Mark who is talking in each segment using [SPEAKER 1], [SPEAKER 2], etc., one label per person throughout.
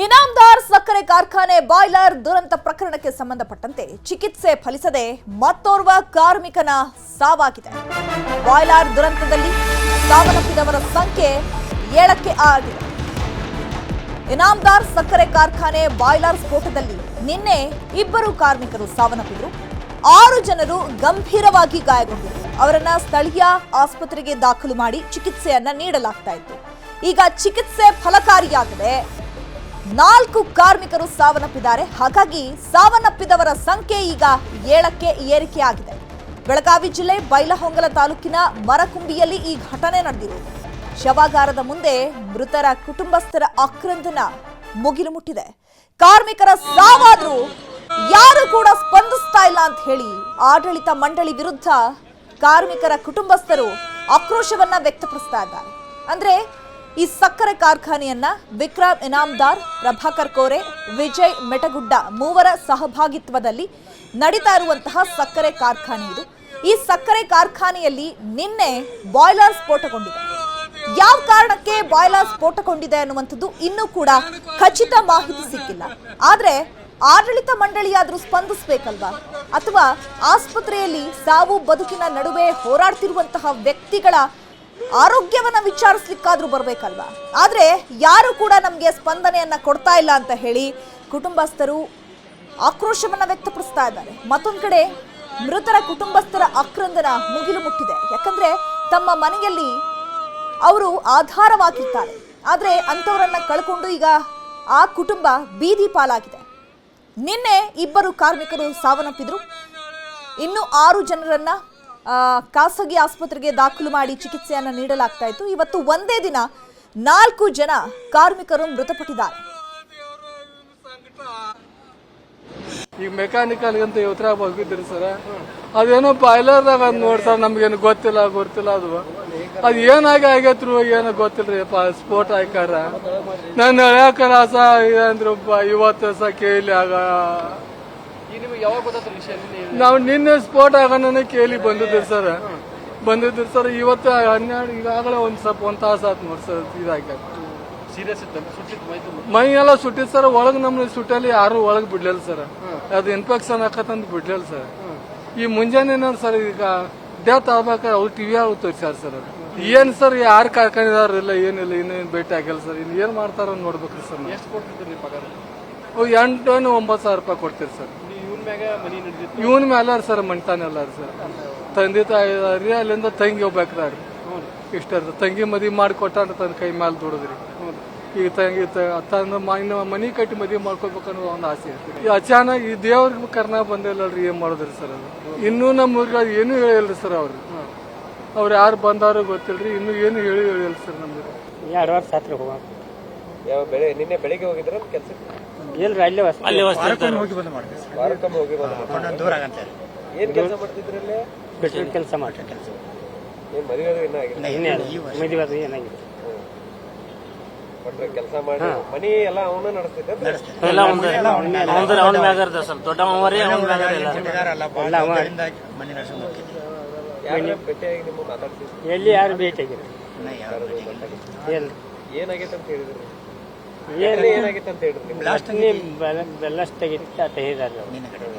[SPEAKER 1] ಇನಾಮದಾರ್ ಸಕ್ಕರೆ ಕಾರ್ಖಾನೆ ಬಾಯ್ಲರ್ ದುರಂತ ಪ್ರಕರಣಕ್ಕೆ ಸಂಬಂಧಪಟ್ಟಂತೆ ಚಿಕಿತ್ಸೆ ಫಲಿಸದೆ ಮತ್ತೋರ್ವ ಕಾರ್ಮಿಕನ ಸಾವಾಗಿದೆ. ಬಾಯ್ಲರ್ ದುರಂತದಲ್ಲಿ ಸಾವನ್ನಪ್ಪಿದವರ ಸಂಖ್ಯೆ 7ಕ್ಕೆ ಆಗಿದೆ. ಇನಾಮದಾರ್ ಸಕ್ಕರೆ ಕಾರ್ಖಾನೆ ಬಾಯ್ಲರ್ ಸ್ಫೋಟದಲ್ಲಿ ನಿನ್ನೆ 2 ಕಾರ್ಮಿಕರು ಸಾವನ್ನಪ್ಪಿದ್ರು. 6 ಜನರು ಗಂಭೀರವಾಗಿ ಗಾಯಗೊಂಡಿದ್ರು. ಅವರನ್ನ ಸ್ಥಳೀಯ ಆಸ್ಪತ್ರೆಗೆ ದಾಖಲು ಮಾಡಿ ಚಿಕಿತ್ಸೆಯನ್ನ ನೀಡಲಾಗ್ತಾ ಇತ್ತು. ಈಗ ಚಿಕಿತ್ಸೆ ಫಲಕಾರಿಯಾಗದೆ 4 ಕಾರ್ಮಿಕರು ಸಾವನ್ನಪ್ಪಿದ್ದಾರೆ. ಹಾಗಾಗಿ ಸಾವನ್ನಪ್ಪಿದವರ ಸಂಖ್ಯೆ ಈಗ 7ಕ್ಕೆ ಏರಿಕೆಯಾಗಿದೆ. ಬೆಳಗಾವಿ ಜಿಲ್ಲೆ ಬೈಲಹೊಂಗಲ ತಾಲೂಕಿನ ಮರಕುಂಬಿಯಲ್ಲಿ ಈ ಘಟನೆ ನಡೆದಿರುವುದು. ಶವಾಗಾರದ ಮುಂದೆ ಮೃತರ ಕುಟುಂಬಸ್ಥರ ಆಕ್ರಂದನ ಮುಗಿಲು ಮುಟ್ಟಿದೆ. ಕಾರ್ಮಿಕರ ಸಾವಾದ್ರೂ ಯಾರು ಕೂಡ ಸ್ಪಂದಿಸ್ತಾ ಇಲ್ಲ ಅಂತ ಹೇಳಿ ಆಡಳಿತ ಮಂಡಳಿ ವಿರುದ್ಧ ಕಾರ್ಮಿಕರ ಕುಟುಂಬಸ್ಥರು ಆಕ್ರೋಶವನ್ನ ವ್ಯಕ್ತಪಡಿಸ್ತಾ ಇದ್ದಾರೆ. ಅಂದ್ರೆ ಈ ಸಕ್ಕರೆ ಕಾರ್ಖಾನೆಯನ್ನ ವಿಕ್ರಮ್ ಇನಾಮದಾರ್, ಪ್ರಭಾಕರ್ ಕೋರೆ, ವಿಜಯ್ ಮೆಟಗುಡ್ಡ 3 ಸಹಭಾಗಿತ್ವದಲ್ಲಿ ನಡೀತಾ ಇರುವಂತಹ ಸಕ್ಕರೆ ಕಾರ್ಖಾನೆ ಇದು. ಈ ಸಕ್ಕರೆ ಕಾರ್ಖಾನೆಯಲ್ಲಿ ನಿನ್ನೆ ಬಾಯ್ಲರ್ ಸ್ಫೋಟಗೊಂಡಿದೆ. ಯಾವ ಕಾರಣಕ್ಕೆ ಬಾಯ್ಲರ್ ಸ್ಫೋಟಗೊಂಡಿದೆ ಅನ್ನುವಂಥದ್ದು ಇನ್ನೂ ಕೂಡ ಖಚಿತ ಮಾಹಿತಿ ಸಿಕ್ಕಿಲ್ಲ. ಆದ್ರೆ ಆಡಳಿತ ಮಂಡಳಿಯಾದ್ರೂ ಸ್ಪಂದಿಸಬೇಕಲ್ವಾ? ಅಥವಾ ಆಸ್ಪತ್ರೆಯಲ್ಲಿ ಸಾವು ಬದುಕಿನ ನಡುವೆ ಹೋರಾಡ್ತಿರುವಂತಹ ವ್ಯಕ್ತಿಗಳ ಆರೋಗ್ಯವನ್ನ ವಿಚಾರಿಸಲಿಕ್ಕಾದ್ರೂ ಬರಬೇಕಲ್ವಾ? ಆದ್ರೆ ಯಾರು ಕೂಡ ನಮಗೆ ಸ್ಪಂದನೆಯನ್ನ ಕೊಡ್ತಾ ಇಲ್ಲ ಅಂತ ಹೇಳಿ ಕುಟುಂಬಸ್ಥರು ಆಕ್ರೋಶವನ್ನ ವ್ಯಕ್ತಪಡಿಸ್ತಾ ಇದ್ದಾರೆ. ಮತ್ತೊಂದು ಕಡೆ ಮೃತರ ಕುಟುಂಬಸ್ಥರ ಆಕ್ರಂದನ ಮುಗಿಲು ಮುಟ್ಟಿದೆ. ಯಾಕಂದ್ರೆ ತಮ್ಮ ಮನೆಯಲ್ಲಿ ಅವರು ಆಧಾರವಾಗಿರ್ತಾರೆ. ಆದ್ರೆ ಅಂತವರನ್ನ ಕಳ್ಕೊಂಡು ಈಗ ಆ ಕುಟುಂಬ ಬೀದಿ ಪಾಲಾಗಿದೆ. ನಿನ್ನೆ 2 ಕಾರ್ಮಿಕರು ಸಾವನ್ನಪ್ಪಿದ್ರು. ಇನ್ನು 6 ಜನರನ್ನ ಖಾಸಗಿ ಆಸ್ಪತ್ರೆಗೆ ದಾಖಲು ಮಾಡಿ ಚಿಕಿತ್ಸೆಯನ್ನು ನೀಡಲಾಗ್ತಾ ಇತ್ತು. ಇವತ್ತು ಒಂದೇ ದಿನ 4 ಜನ ಕಾರ್ಮಿಕರು ಮೃತಪಟ್ಟಿದ್ದಾರೆ.
[SPEAKER 2] ಈಗ ಮೆಕ್ಯಾನಿಕಲ್ ಅಂತ ಉತ್ತರ ಹೋಗಿದ್ರಿ ಸರ್, ಅದೇನೋ ಬಾಯ್ಲರ್ದಾಗ ನೋಡಿ ಸರ್, ನಮ್ಗೇನು ಗೊತ್ತಿಲ್ಲ ಅದು ಏನಾಗಿ ಆಗೈತ್ರು ಏನೋ ಗೊತ್ತಿಲ್ರಿ. ಸ್ಫೋಟ ಆಯ್ಕಾರ ನಾನು ಹೇಳ್ಯಾಕರ ಸ ಅಂದ್ರು ಇವತ್ತು ಸ ಕೇಳಿ ಆಗ ನಾವು ನಿನ್ನೆ ಸ್ಫೋಟ ಆಗೋಣ ಕೇಳಿ ಬಂದಿದ್ರಿ ಸರ್. ಇವತ್ತು 12 ಈಗಾಗಲೇ ಒಂದ್ ತಾಸು ಆತ್ ನೋಡಿ ಸರ್. ಇದಾಗ್ಯ ಮೈ ಎಲ್ಲ ಸುಟ್ಟಿದ್ ಸರ್. ಒಳಗ್ ನಮ್ಗೆ ಸುಟ್ಟಲ್ಲಿ ಯಾರು ಒಳಗ್ ಬಿಡ್ಲಿಲ್ಲ ಸರ್. ಅದು ಇನ್ಫೆಕ್ಷನ್ ಹಾಕತ್ತಂತ ಬಿಡ್ಲಿಲ್ಲ ಸರ್. ಈ ಮುಂಜಾನೆ ಸರ್ ಈಗ ಡೆತ್ ಆಗ್ಬೇಕಾದ್ರೆ ಅವ್ರು ಟಿವಿ ಆಗಿ ತೋರಿಸ್ಯಾರ ಸರ್. ಏನ್ ಸರ್ ಯಾರು ಕಾರ್ಖಾನೆದಾರ ಇಲ್ಲ ಏನಿಲ್ಲ, ಇನ್ನೇನು ಭೇಟಿ ಆಗಿಲ್ಲ ಸರ್. ಇನ್ನು ಏನ್ ಮಾಡ್ತಾರ ನೋಡ್ಬೇಕ್ರಿ ಸರ್. ಎಷ್ಟು ಕೊಡ್ತಿದ್ರಿ ಪಗಾರ? 8-9 ಸಾವಿರ ರೂಪಾಯಿ ಕೊಡ್ತೀರಿ ಸರ್. ಇವನ್ ಮೇಲೆ ಸರ್ ಮಣ್ತಾನೆ ಅಲ್ಲ ಸರ್. ತಂದೆ ತಾಯಿ ಅಲ್ಲಿಂದ ತಂಗಿ ಹೋಗ್ಬೇಕ್ರಿ. ಇಷ್ಟ ತಂಗಿ ಮದ್ವಿ ಮಾಡಿ ಕೊಟ್ಟ ತನ್ನ ಕೈ ಮೇಲೆ ದುಡಿದ್ರಿ. ಈಗ ತಂಗಿ ತನ್ನ ಮನಿ ಕಟ್ಟಿ ಮದ್ವಿ ಮಾಡ್ಕೊಳ್ಬೇಕನ್ನೋ ಒಂದು ಆಸೆ ಇರ್ತದೆ. ಈ ಅಚಾನಕ್ ಈ ದೇವ್ರಿಗೆ ಕರ್ನಾ ಬಂದಿಲ್ಲಲ್ರಿ, ಏನ್ ಮಾಡೋದ್ರಿ ಸರ್ ಅದು. ಇನ್ನೂ ನಮ್ಮ ಊರಿಗೆ ಏನು ಹೇಳಿಲ್ರಿ ಸರ್. ಅವ್ರು ಯಾರು ಬಂದಾರೋ ಗೊತ್ತಿಲ್ರಿ. ಇನ್ನು ಏನು ಹೇಳಿಲ್ಲ ಸರ್. ನಮ್ಗೆ
[SPEAKER 3] 2 ವರ್ಷ ಹತ್ರ ಹೋಗ
[SPEAKER 4] ನಿನ್ನೆ ಬೆಳಿಗ್ಗೆ ಹೋಗಿದ್ರ ಕೆಲ್ಸಕ್ಕೆ?
[SPEAKER 3] ಇಲ್ರಿ, ಅಲ್ಲೇ
[SPEAKER 4] ಹೋಗಿ ಬಂದ ಏನ್ ಕೆಲಸ ಮಾಡ್ತಿದ್ರಲ್ಲಿ?
[SPEAKER 3] ಕೆಲಸ ಮಾಡ್ರಿ. ಕೆಲಸ
[SPEAKER 4] ಮದುವೆ
[SPEAKER 3] ಏನಾಗಿದೆ
[SPEAKER 4] ಕೆಲಸ ಮಾಡಿ ಮನಿ ಎಲ್ಲ ಅವನ ನಡೆಸ್ತಿದ್ದ.
[SPEAKER 3] ಎಲ್ಲಿ ಯಾರು ಭೇಟಿಯಾಗಿರಿ?
[SPEAKER 4] ಏನಾಗೈತೆ ಅಂತ ಹೇಳಿದ್ರಿ? ಏನಾಗಿತ್ತು ಅಂತ ಹೇಳಿದ್ರಿ?
[SPEAKER 3] ಬೆಲ್ಲಷ್ಟು ತೆಗಿತ್ತು ಅಂತ ಹೇಳಿದಾರೆ.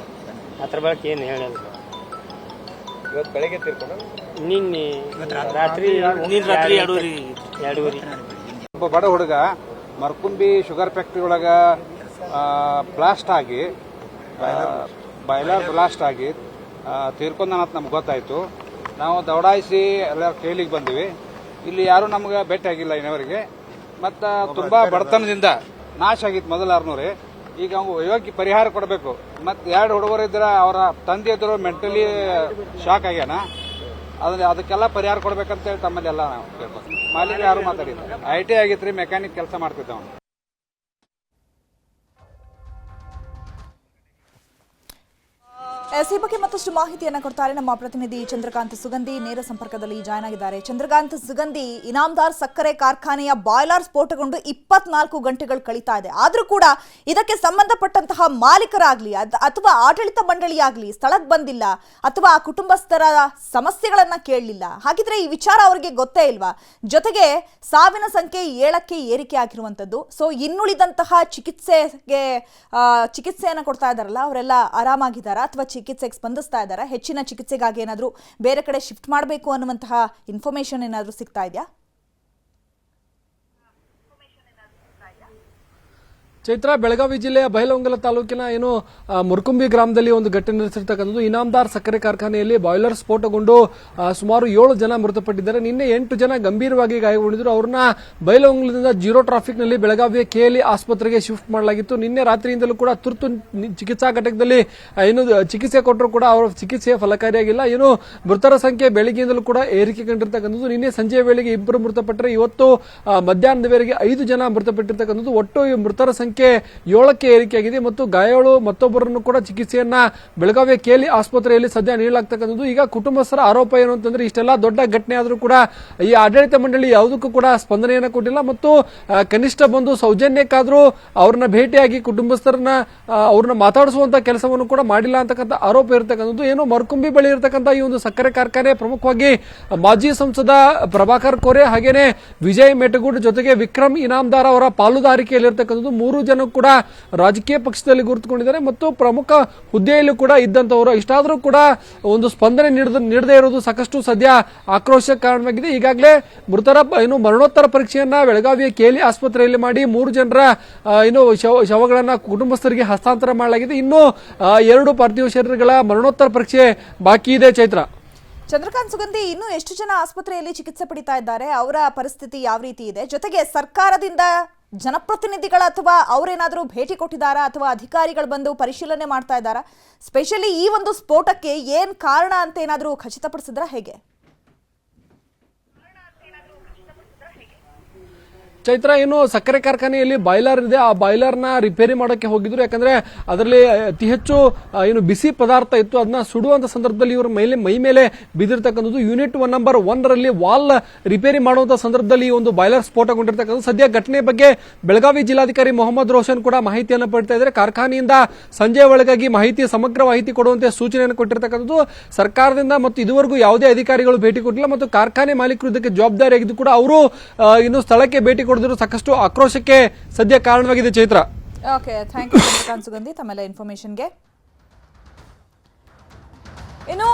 [SPEAKER 3] ಅದ್ರ ಬಗ್ಗೆ ಏನು ಹೇಳಿಲ್ಲ.
[SPEAKER 4] ಇವತ್ತು ಬೆಳಗ್ಗೆ ತೀರ್ಕೊಂಡ?
[SPEAKER 3] ನಿನ್ನೆ ರಾತ್ರಿ 2:30.
[SPEAKER 5] ಒಬ್ಬ ಬಡ ಹುಡುಗ ಮರಕುಂಬಿ ಶುಗರ್ ಫ್ಯಾಕ್ಟ್ರಿ ಒಳಗ ಬ್ಲಾಸ್ಟ್ ಆಗಿ ಬಾಯ್ಲರ್ ಬ್ಲಾಸ್ಟ್ ಆಗಿ ತೀರ್ಕೊಂಡಂತ ನಮ್ಗೆ ಗೊತ್ತಾಯ್ತು. ನಾವು ದೌಡಾಯಿಸಿ ಎಲ್ಲ ಕೇಳಿಗೆ ಬಂದಿವಿ. ಇಲ್ಲಿ ಯಾರು ನಮ್ಗೆ ಭೇಟಿ ಆಗಿಲ್ಲ ಇನ್ನವರೆಗೆ. ಮತ್ತು ತುಂಬಾ ಬಡತನದಿಂದ ನಾಶ ಆಗಿತ್ತು ಮೊದಲ 600. ಈಗ ಅವ್ನು ಯೋಗ್ಯ ಪರಿಹಾರ ಕೊಡಬೇಕು. ಮತ್ತು 2 ಹುಡುಗರು ಇದ್ರೆ ಅವರ ತಂದೆ ಇದ್ರು ಮೆಂಟಲಿ ಶಾಕ್ ಆಗ್ಯಾನ. ಅದಕ್ಕೆಲ್ಲ ಪರಿಹಾರ ಕೊಡ್ಬೇಕಂತೇಳಿ ತಮ್ಮಲ್ಲಿ ಎಲ್ಲ ನಾವು ಕೇಳ್ಬೋದು. ಮಾಲೀಕ ಯಾರು ಮಾತಾಡಿಲ್ಲ. IT ಆಗಿತ್ರಿ, ಮೆಕ್ಯಾನಿಕ್ ಕೆಲಸ ಮಾಡ್ತಿದ್ದ ಅವನು.
[SPEAKER 1] ಈ ಬಗ್ಗೆ ಮತ್ತಷ್ಟು ಮಾಹಿತಿಯನ್ನ ಕೊಡ್ತಾರೆ ನಮ್ಮ ಪ್ರತಿನಿಧಿ ಚಂದ್ರಕಾಂತ್ ಸುಗಂಧಿ. ನೇರ ಸಂಪರ್ಕದಲ್ಲಿ ಜಾಯ್ನ್ ಆಗಿದ್ದಾರೆ. ಚಂದ್ರಕಾಂತ್ ಸುಗಂಧಿ, ಇನಾಮದಾರ್ ಸಕ್ಕರೆ ಕಾರ್ಖಾನೆಯ ಬಾಯ್ಲರ್ ಸ್ಫೋಟಗೊಂಡು 24 ಗಂಟೆಗಳು ಕಳೀತಾ ಇದೆ. ಆದ್ರೂ ಕೂಡ ಇದಕ್ಕೆ ಸಂಬಂಧಪಟ್ಟಂತಹ ಮಾಲೀಕರಾಗ್ಲಿ ಅಥವಾ ಆಡಳಿತ ಮಂಡಳಿಯಾಗ್ಲಿ ಸ್ಥಳಕ್ಕೆ ಬಂದಿಲ್ಲ ಅಥವಾ ಆ ಕುಟುಂಬಸ್ಥರ ಸಮಸ್ಯೆಗಳನ್ನ ಕೇಳಲಿಲ್ಲ. ಹಾಗಿದ್ರೆ ಈ ವಿಚಾರ ಅವರಿಗೆ ಗೊತ್ತೇ ಇಲ್ವಾ? ಜೊತೆಗೆ ಸಾವಿನ ಸಂಖ್ಯೆ 7ಕ್ಕೆ ಏರಿಕೆ ಆಗಿರುವಂತದ್ದು. ಸೊ ಇನ್ನುಳಿದಂತಹ ಚಿಕಿತ್ಸೆಯನ್ನ ಕೊಡ್ತಾ ಇದಾರಲ್ಲ, ಅವರೆಲ್ಲ ಆರಾಮಾಗಿದ್ದಾರಾ ಅಥವಾ ಚಿಕಿತ್ಸೆಗೆ ಸ್ಪಂದಿಸ್ತಾ ಇದ್ದಾರೆ? ಹೆಚ್ಚಿನ ಚಿಕಿತ್ಸೆಗಾಗಿ ಏನಾದರೂ ಬೇರೆ ಕಡೆ ಶಿಫ್ಟ್ ಮಾಡಬೇಕು ಅನ್ನುವಂತಹ ಇನ್ಫಾರ್ಮೇಶನ್ ಏನಾದರೂ ಸಿಗ್ತಾ ಇದೆಯಾ?
[SPEAKER 6] ಚೈತ್ರ, ಬೆಳಗಾವಿ ಜಿಲ್ಲೆಯ ಬೈಲಹೊಂಗಲ ತಾಲೂಕಿನ ಏನು ಮುರ್ಕುಂಬಿ ಗ್ರಾಮದಲ್ಲಿ ಒಂದು ಘಟನೆ ನಡೆಸಿರ್ತಕ್ಕಂಥದ್ದು. ಇನಾಮದಾರ್ ಸಕ್ಕರೆ ಕಾರ್ಖಾನೆಯಲ್ಲಿ ಬಾಯ್ಲರ್ ಸ್ಫೋಟಗೊಂಡು ಸುಮಾರು 7 ಜನ ಮೃತಪಟ್ಟಿದ್ದಾರೆ. ನಿನ್ನೆ 8 ಜನ ಗಂಭೀರವಾಗಿ ಗಾಯಗೊಂಡಿದ್ದರು. ಅವ್ರನ್ನ ಬೈಲಹೊಂಗಲದಿಂದ ಜೀರೋ ಟ್ರಾಫಿಕ್ ನಲ್ಲಿ ಬೆಳಗಾವಿಯ KLE ಆಸ್ಪತ್ರೆಗೆ ಶಿಫ್ಟ್ ಮಾಡಲಾಗಿತ್ತು. ನಿನ್ನೆ ರಾತ್ರಿಯಿಂದಲೂ ಕೂಡ ತುರ್ತು ಚಿಕಿತ್ಸಾ ಘಟಕದಲ್ಲಿ ಏನು ಚಿಕಿತ್ಸೆ ಕೊಟ್ಟರು ಕೂಡ ಅವರ ಚಿಕಿತ್ಸೆ ಫಲಕಾರಿಯಾಗಿಲ್ಲ. ಏನು ಮೃತರ ಸಂಖ್ಯೆ ಬೆಳಗ್ಗೆಯಿಂದಲೂ ಕೂಡ ಏರಿಕೆ ಕಂಡಿರ್ತಕ್ಕಂಥದ್ದು. ನಿನ್ನೆ ಸಂಜೆಯ ವೇಳೆಗೆ 2 ಮೃತಪಟ್ಟರೆ ಇವತ್ತು ಮಧ್ಯಾಹ್ನದವರೆಗೆ 5 ಜನ ಮೃತಪಟ್ಟಿರ್ತಕ್ಕಂಥದ್ದು. ಒಟ್ಟು ಮೃತರ ಸಂಖ್ಯೆ 7ಕ್ಕೆ ಏರಿಕೆಯಾಗಿದೆ ಮತ್ತು ಗಾಯಾಳು ಮತ್ತೊಬ್ಬರನ್ನು ಕೂಡ ಚಿಕಿತ್ಸೆಯನ್ನ ಬೆಳಗಾವಿಯ KLE ಆಸ್ಪತ್ರೆಯಲ್ಲಿ ಸದ್ಯ ನೀಡಲಾಗ್ತಕ್ಕಂಥದ್ದು. ಈಗ ಕುಟುಂಬಸ್ಥರ ಆರೋಪ ಏನು ಅಂತಂದ್ರೆ, ಇಷ್ಟೆಲ್ಲ ದೊಡ್ಡ ಘಟನೆ ಆದರೂ ಕೂಡ ಈ ಆಡಳಿತ ಮಂಡಳಿ ಯಾವುದಕ್ಕೂ ಕೂಡ ಸ್ಪಂದನೆಯನ್ನು ಕೊಟ್ಟಿಲ್ಲ ಮತ್ತು ಕನಿಷ್ಠ ಬಂದು ಸೌಜನ್ಯಕ್ಕಾದ್ರೂ ಅವ್ರನ್ನ ಭೇಟಿಯಾಗಿ ಕುಟುಂಬಸ್ಥರನ್ನ ಅವ್ರನ್ನ ಮಾತಾಡಿಸುವಂತ ಕೆಲಸವನ್ನು ಕೂಡ ಮಾಡಿಲ್ಲ ಅಂತಕ್ಕಂಥ ಆರೋಪ ಇರತಕ್ಕಂಥದ್ದು. ಏನು ಮರ್ಕುಂಬಿ ಬಳಿ ಇರತಕ್ಕಂಥ ಈ ಒಂದು ಸಕ್ಕರೆ ಕಾರ್ಖಾನೆ ಪ್ರಮುಖವಾಗಿ ಮಾಜಿ ಸಂಸದ ಪ್ರಭಾಕರ್ ಕೋರೆ ಹಾಗೇನೆ ವಿಜಯ್ ಮೆಟಗೂಡ್ ಜೊತೆಗೆ ವಿಕ್ರಮ್ ಇನಾಮದಾರ್ ಅವರ ಪಾಲುದಾರಿಕೆಯಲ್ಲಿರ್ತಕ್ಕಂಥದ್ದು. 3 ಜನ ಕೂಡ ರಾಜಕೀಯ ಪಕ್ಷದಲ್ಲಿ ಗುರುತುಕೊಂಡಿದ್ದಾರೆ ಮತ್ತು ಪ್ರಮುಖ ಹುದ್ದೆಯಲ್ಲೂ ಕೂಡ ಇದ್ದಂತವರು. ಇಷ್ಟಾದರೂ ಕೂಡ ಒಂದು ಸ್ಪಂದನೆ ನೀಡದೇ ಇರುವುದು ಸಾಕಷ್ಟು ಸದ್ಯ ಆಕ್ರೋಶಕ್ಕೆ ಕಾರಣವಾಗಿದೆ. ಈಗಾಗಲೇ ಮೃತರ ಮರಣೋತ್ತರ ಪರೀಕ್ಷೆಯನ್ನ ಬೆಳಗಾವಿಯ KLE ಆಸ್ಪತ್ರೆಯಲ್ಲಿ ಮಾಡಿ 3 ಜನರ ಶವಗಳನ್ನ ಕುಟುಂಬಸ್ಥರಿಗೆ ಹಸ್ತಾಂತರ ಮಾಡಲಾಗಿದೆ. ಇನ್ನು 2 ಪಾರ್ಥಿವ ಶರೀರಗಳ ಮರಣೋತ್ತರ ಪರೀಕ್ಷೆ ಬಾಕಿ ಇದೆ. ಚೈತ್ರ.
[SPEAKER 1] ಚಂದ್ರಕಾಂತ್ ಸುಗಂಧಿ, ಇನ್ನು ಎಷ್ಟು ಜನ ಆಸ್ಪತ್ರೆಯಲ್ಲಿ ಚಿಕಿತ್ಸೆ ಪಡಿತಾ ಇದ್ದಾರೆ? ಅವರ ಪರಿಸ್ಥಿತಿ ಯಾವ ರೀತಿ ಇದೆ? ಜೊತೆಗೆ ಸರ್ಕಾರದಿಂದ ಜನಪ್ರತಿನಿಧಿಗಳ ಅಥವಾ ಅವರೇನಾದರೂ ಭೇಟಿ ಕೊಟ್ಟಿದ್ದಾರಾ ಅಥವಾ ಅಧಿಕಾರಿಗಳು ಬಂದು ಪರಿಶೀಲನೆ ಮಾಡ್ತಾ ಇದ್ದಾರಾ? ಸ್ಪೆಷಲಿ ಈ ಒಂದು ಸ್ಫೋಟಕ್ಕೆ ಏನ್ ಕಾರಣ ಅಂತ ಏನಾದರೂ ಖಚಿತಪಡಿಸಿದ್ರಾ ಹೇಗೆ?
[SPEAKER 6] ಚೈತ್ರ, ಏನು ಸಕ್ಕರೆ ಕಾರ್ಖಾನೆಯಲ್ಲಿ ಬಾಯ್ಲರ್ ಇದೆ, ಆ ಬಾಯ್ಲರ್ ನ ರಿಪೇರಿ ಮಾಡೋಕೆ ಹೋಗಿದ್ರು. ಯಾಕಂದ್ರೆ ಅದರಲ್ಲಿ ಅತಿ ಹೆಚ್ಚು ಏನು ಬಿಸಿ ಪದಾರ್ಥ ಇತ್ತು. ಅದನ್ನ ಸುಡುವಂತ ಸಂದರ್ಭದಲ್ಲಿ ಇವರ ಮೈ ಮೇಲೆ ಬಿದ್ದಿರ್ತಕ್ಕಂಥದ್ದು. ಯೂನಿಟ್ ನಂಬರ್ 1 ರಲ್ಲಿ ವಾಲ್ ರಿಪೇರಿ ಮಾಡುವಂತ ಸಂದರ್ಭದಲ್ಲಿ ಈ ಒಂದು ಬಾಯ್ಲರ್ ಸ್ಫೋಟಗೊಂಡಿರ್ತಕ್ಕಂಥದ್ದು. ಸದ್ಯ ಘಟನೆ ಬಗ್ಗೆ ಬೆಳಗಾವಿ ಜಿಲ್ಲಾಧಿಕಾರಿ ಮೊಹಮ್ಮದ್ ರೋಷನ್ ಕೂಡ ಮಾಹಿತಿಯನ್ನು ಪಡ್ತಾ ಇದ್ದಾರೆ. ಕಾರ್ಖಾನೆಯಿಂದ ಸಂಜೆ ಒಳಗಾಗಿ ಸಮಗ್ರ ಮಾಹಿತಿ ಕೊಡುವಂತೆ ಸೂಚನೆಯನ್ನು ಕೊಟ್ಟಿರ್ತಕ್ಕಂಥದ್ದು. ಸರ್ಕಾರದಿಂದ ಮತ್ತು ಇದುವರೆಗೂ ಯಾವುದೇ ಅಧಿಕಾರಿಗಳು ಭೇಟಿ ಕೊಟ್ಟಿಲ್ಲ ಮತ್ತು ಕಾರ್ಖಾನೆ ಮಾಲೀಕರು ಇದಕ್ಕೆ ಜವಾಬ್ದಾರಿಯಾಗಿದ್ದು ಕೂಡ ಅವರು ಇನ್ನು ಸ್ಥಳಕ್ಕೆ ಭೇಟಿ ಕೊಡದಿರು ಸಾಕಷ್ಟು ಆಕ್ರೋಶಕ್ಕೆ ಸದ್ಯ ಕಾರಣವಾಗಿದೆ. Chaitra.
[SPEAKER 1] Okay, thank you Chandrakant Sugandhi ತಮ್ಮೆಲ್ಲ ಇನ್ಫಾರ್ಮೇಶನ್ಗೆ. ಇನ್ನು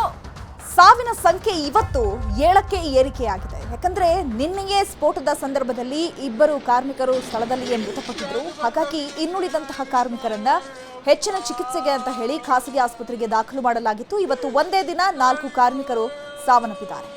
[SPEAKER 1] ಸಾವಿನ ಸಂಖ್ಯೆ ಇವತ್ತು 7ಕ್ಕೆ ಏರಿಕೆಯಾಗಿದೆ. ಯಾಕಂದ್ರೆ ನಿನ್ನೆಯೇ ಸ್ಫೋಟದ ಸಂದರ್ಭದಲ್ಲಿ 2 ಕಾರ್ಮಿಕರು ಸ್ಥಳದಲ್ಲಿಯೇ ಮೃತಪಟ್ಟಿದ್ರು. ಹಾಗಾಗಿ ಇನ್ನುಳಿದಂತಹ ಕಾರ್ಮಿಕರನ್ನ ಹೆಚ್ಚಿನ ಚಿಕಿತ್ಸೆಗೆ ಅಂತ ಹೇಳಿ ಖಾಸಗಿ ಆಸ್ಪತ್ರೆಗೆ ದಾಖಲು ಮಾಡಲಾಗಿತ್ತು. ಇವತ್ತು ಒಂದೇ ದಿನ 4 ಕಾರ್ಮಿಕರು ಸಾವನ್ನಪ್ಪಿದ್ದಾರೆ.